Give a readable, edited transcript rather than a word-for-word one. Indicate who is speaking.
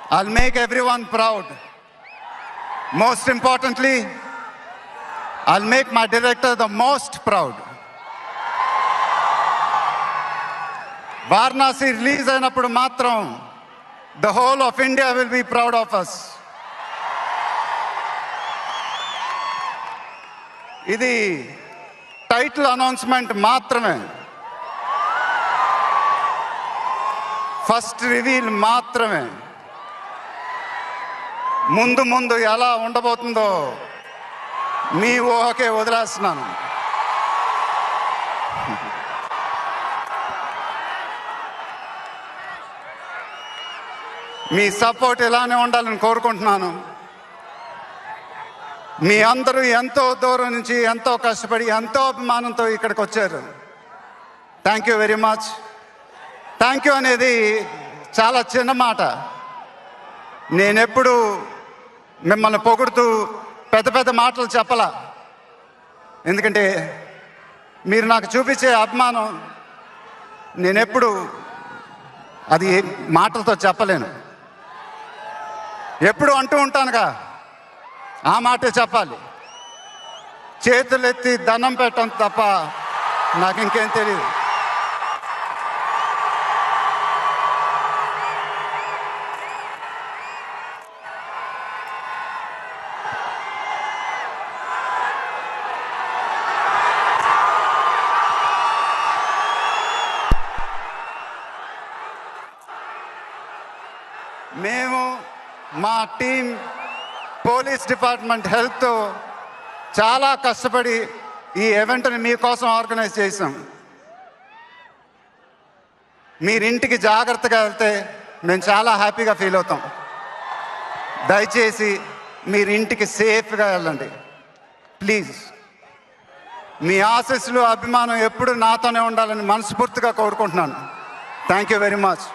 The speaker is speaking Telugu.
Speaker 1: I'll make everyone proud. Most importantly, I'll make my director the most proud. Varanasi release అయినప్పుడు మాత్రం the whole of India will be proud of us. ఇది టైటిల్ అనౌన్స్మెంట్ మాత్రమే, ఫస్ట్ రివీల్ మాత్రమే. ముందు ముందు ఎలా ఉండబోతుందో మీ ఊహకే వదిలేస్తున్నాను. మీ సపోర్ట్ ఇలానే ఉండాలని కోరుకుంటున్నాను. మీ అందరూ ఎంతో దూరం నుంచి ఎంతో కష్టపడి ఎంతో అభిమానంతో ఇక్కడికి వచ్చారు. Thank you very much. Thank you అనేది చాలా చిన్న మాట. నేనెప్పుడు మిమ్మల్ని పొగుడుతూ పెద్ద పెద్ద మాటలు చెప్పలా, ఎందుకంటే మీరు నాకు చూపించే అభిమానం నేనెప్పుడు అది మాటలతో చెప్పలేను. ఎప్పుడు అంటూ ఉంటానుగా, ఆ మాటే చెప్పాలి. చేతులెత్తి దండం పెట్టడం తప్ప నాకు ఇంకేం తెలియదు. మేము మా టీం పోలీస్ డిపార్ట్మెంట్ హెల్త్తో చాలా కష్టపడి ఈ ఈవెంట్ని మీకోసం ఆర్గనైజ్ చేసాం. మీరింటికి జాగ్రత్తగా వెళ్తే మేము చాలా హ్యాపీగా ఫీల్ అవుతాం. దయచేసి మీరింటికి సేఫ్గా వెళ్ళండి ప్లీజ్. మీ ఆశీస్సులు అభిమానం ఎప్పుడు నాతోనే ఉండాలని మనస్ఫూర్తిగా కోరుకుంటున్నాను. Thank you very much.